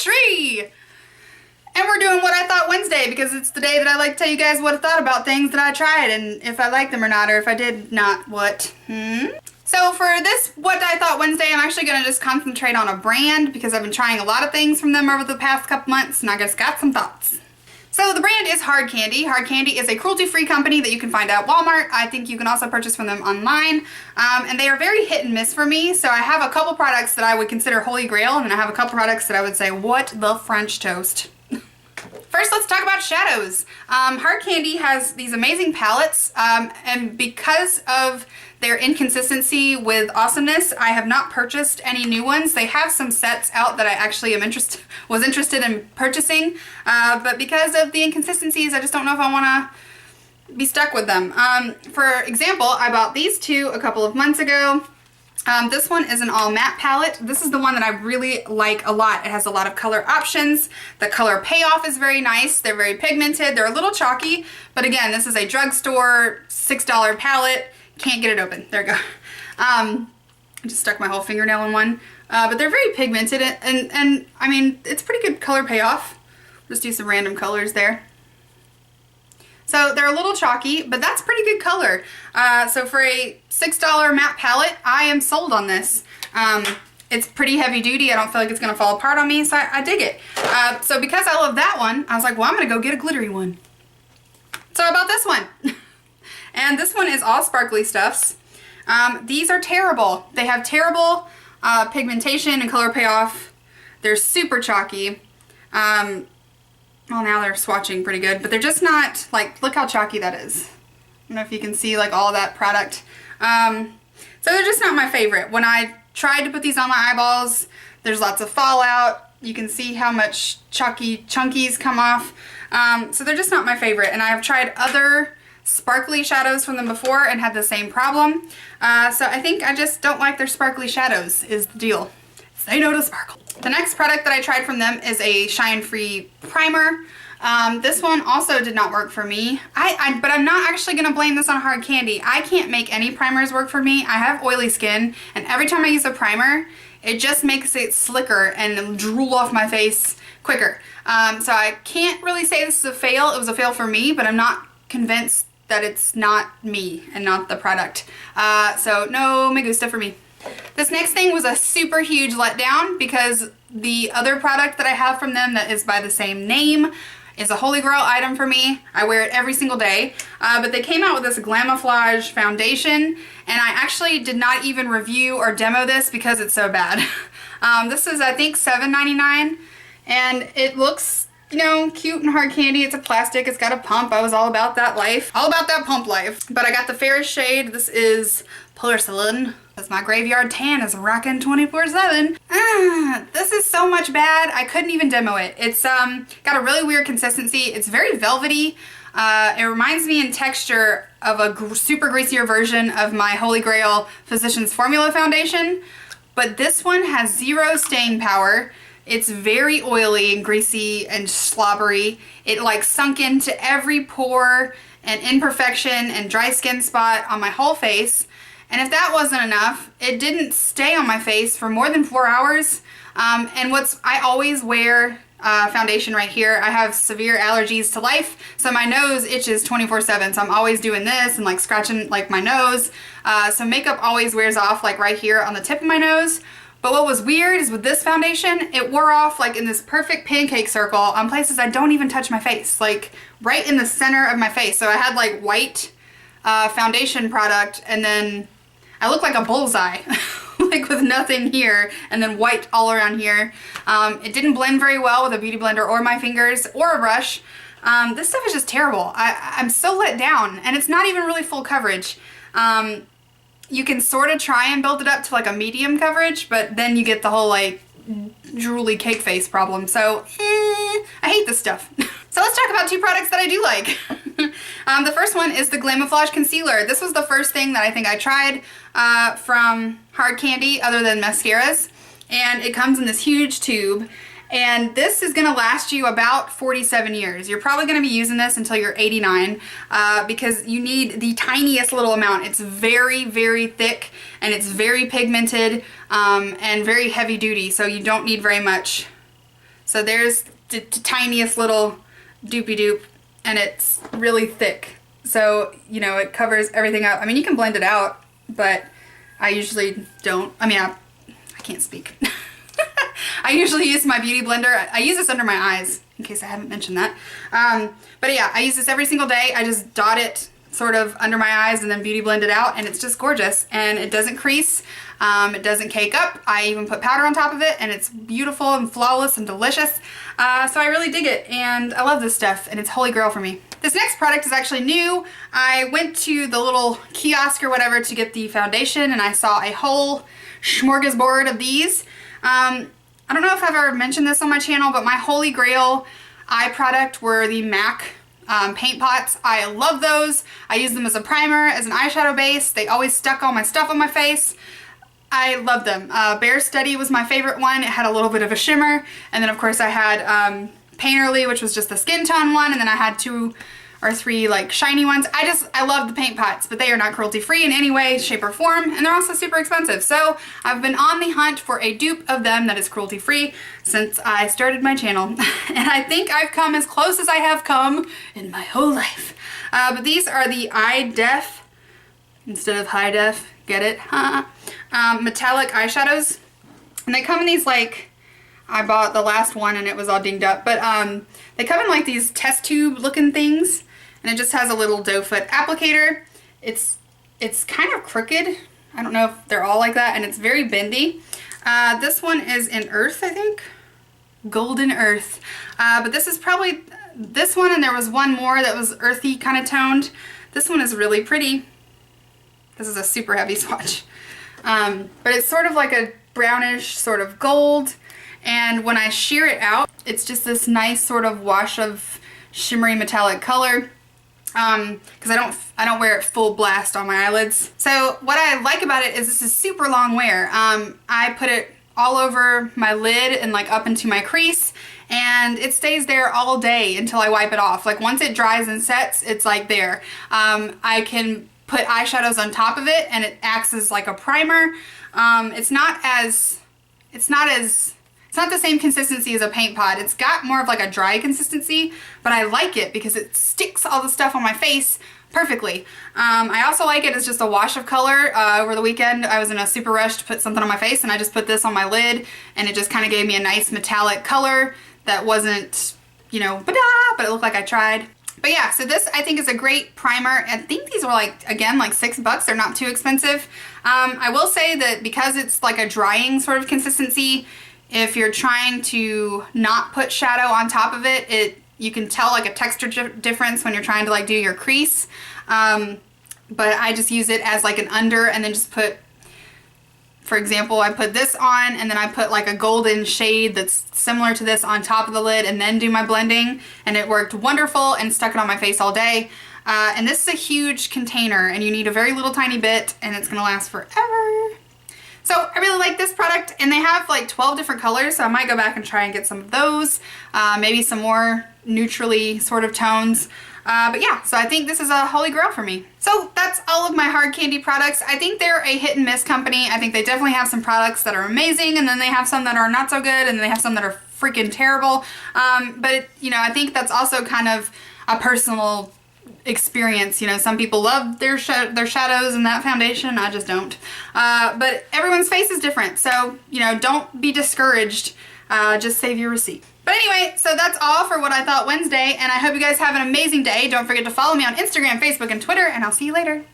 tree! And we're doing What I Thought Wednesday because it's the day that I like to tell you guys what I thought about things that I tried and if I liked them or not, or if I did not what. So for this What I Thought Wednesday, I'm actually going to just concentrate on a brand because I've been trying a lot of things from them over the past couple months and I just got some thoughts. So the brand is Hard Candy. Hard Candy is a cruelty-free company that you can find at Walmart. I think you can also purchase from them online. And they are very hit and miss for me. So I have a couple products that I would consider holy grail, and then I have a couple products that I would say, what the French toast. First, let's talk about shadows. Hard Candy has these amazing palettes, and because of their inconsistency with awesomeness, I have not purchased any new ones. They have some sets out that I actually was interested in purchasing, but because of the inconsistencies, I just don't know if I want to be stuck with them. For example, I bought these two a couple of months ago. This one is an all matte palette. This is the one that I really like a lot. It has a lot of color options. The color payoff is very nice. They're very pigmented. They're a little chalky, but again, this is a drugstore $6 palette. Can't get it open. There we go. I just stuck my whole fingernail in one. But they're very pigmented and I mean, it's pretty good color payoff. Just do some random colors there. So they're a little chalky, but that's pretty good color. So for a $6 matte palette, I am sold on this. It's pretty heavy duty. I don't feel like it's gonna fall apart on me, so I dig it. So because I love that one, I was like, well, I'm gonna go get a glittery one. So I bought this one. And this one is all sparkly stuffs. These are terrible. They have terrible pigmentation and color payoff. They're super chalky. Well, now they're swatching pretty good, but they're just not, like, look how chalky that is. I don't know if you can see, like, all that product. So they're just not my favorite. When I tried to put these on my eyeballs, there's lots of fallout. You can see how much chalky chunkies come off. So they're just not my favorite, and I have tried other sparkly shadows from them before and had the same problem. So I think I just don't like their sparkly shadows is the deal. Say no to sparkle. The next product that I tried from them is a shine-free primer. This one also did not work for me. But I'm not actually gonna blame this on Hard Candy. I can't make any primers work for me. I have oily skin, and every time I use a primer, it just makes it slicker and drool off my face quicker. So I can't really say this is a fail. It was a fail for me, but I'm not convinced that it's not me and not the product. So no me gusta for me. This next thing was a super huge letdown because the other product that I have from them that is by the same name is a holy grail item for me. I wear it every single day. But they came out with this Glamouflage foundation, and I actually did not even review or demo this because it's so bad. This is, I think, $7.99, and it looks, you know, cute and Hard Candy. It's a plastic, it's got a pump. I was all about that life. All about that pump life. But I got the fairest shade. This is Porcelain. Because my graveyard tan is rocking 24/7. This is so much bad. I couldn't even demo it. It's got a really weird consistency. It's very velvety. It reminds me in texture of a super greasier version of my Holy Grail Physicians Formula foundation. But this one has zero staying power. It's very oily and greasy and slobbery. It like sunk into every pore and imperfection and dry skin spot on my whole face. And if that wasn't enough, it didn't stay on my face for more than 4 hours. I always wear foundation right here. I have severe allergies to life, so my nose itches 24/7. So I'm always doing this and like scratching like my nose. So makeup always wears off like right here on the tip of my nose. But what was weird is with this foundation, it wore off like in this perfect pancake circle on places I don't even touch my face, like right in the center of my face. So I had like white foundation product, and then I look like a bullseye, like with nothing here, and then white all around here. It didn't blend very well with a beauty blender or my fingers or a brush. This stuff is just terrible. I'm so let down, and it's not even really full coverage. You can sort of try and build it up to like a medium coverage, but then you get the whole like drooly cake face problem. So, I hate this stuff. So let's talk about two products that I do like. The first one is the Glamouflage Concealer. This was the first thing that I think I tried from Hard Candy other than mascaras. And it comes in this huge tube. And this is gonna last you about 47 years. You're probably gonna be using this until you're 89 because you need the tiniest little amount. It's very, very thick and it's very pigmented and very heavy duty, so you don't need very much. So there's the tiniest little doopy doop, and it's really thick. So, you know, it covers everything up. I mean, you can blend it out, but I usually don't. I mean, I can't speak. I usually use my beauty blender. I use this under my eyes, in case I haven't mentioned that. But yeah, I use this every single day. I just dot it sort of under my eyes and then beauty blend it out, and it's just gorgeous. And it doesn't crease. It doesn't cake up. I even put powder on top of it, and it's beautiful and flawless and delicious. So I really dig it, and I love this stuff, and it's holy grail for me. This next product is actually new. I went to the little kiosk or whatever to get the foundation, and I saw a whole smorgasbord of these. I don't know if I've ever mentioned this on my channel, but my holy grail eye product were the MAC paint pots. I love those. I use them as a primer, as an eyeshadow base. They always stuck all my stuff on my face. I love them. Bare Study was my favorite one. It had a little bit of a shimmer. And then of course I had Painterly, which was just the skin tone one. And then I had 2 or 3 like shiny ones. I love the paint pots, but they are not cruelty free in any way, shape, or form. And they're also super expensive. So I've been on the hunt for a dupe of them that is cruelty free since I started my channel. And I think I've come as close as I have come in my whole life. But these are the Eye Def instead of High Def. Get it? Metallic eyeshadows. And they come in these like, I bought the last one and it was all dinged up, but they come in like these test tube looking things, and it just has a little doe foot applicator. It's kind of crooked. I don't know if they're all like that, and it's very bendy. This one is in Earth, I think. Golden Earth. But this is probably this one, and there was one more that was earthy kind of toned. This one is really pretty. This is a super heavy swatch. But it's sort of like a brownish sort of gold. And when I shear it out, it's just this nice sort of wash of shimmery metallic color. Because I don't wear it full blast on my eyelids. So what I like about it is this is super long wear. I put it all over my lid and like up into my crease, and it stays there all day until I wipe it off. Like once it dries and sets, it's like there. I can put eyeshadows on top of it, and it acts as like a primer. It's not the same consistency as a paint pot. It's got more of like a dry consistency, but I like it because it sticks all the stuff on my face perfectly. I also like it as just a wash of color. Over the weekend, I was in a super rush to put something on my face, and I just put this on my lid, and it just kind of gave me a nice metallic color that wasn't, you know, but it looked like I tried. But yeah, so this I think is a great primer. I think these were like, again, like $6. They're not too expensive. I will say that because it's like a drying sort of consistency, if you're trying to not put shadow on top of it, you can tell like a texture difference when you're trying to like do your crease. But I just use it as like an under, and then just put, for example, I put this on, and then I put like a golden shade that's similar to this on top of the lid, and then do my blending, and it worked wonderful and stuck it on my face all day. And this is a huge container, and you need a very little tiny bit, and it's gonna last forever. So I really like this product, and they have like 12 different colors, so I might go back and try and get some of those. Maybe some more neutrally sort of tones. But yeah, so I think this is a holy grail for me. So that's all of my hard candy products. I think they're a hit and miss company. I think they definitely have some products that are amazing, and then they have some that are not so good, and then they have some that are freaking terrible. But you know, I think that's also kind of a personal experience. You know, some people love their shadows and that foundation. I just don't. But everyone's face is different, so you know, don't be discouraged. Just save your receipt. But anyway, so that's all for What I Thought Wednesday, and I hope you guys have an amazing day. Don't forget to follow me on Instagram, Facebook, and Twitter, and I'll see you later.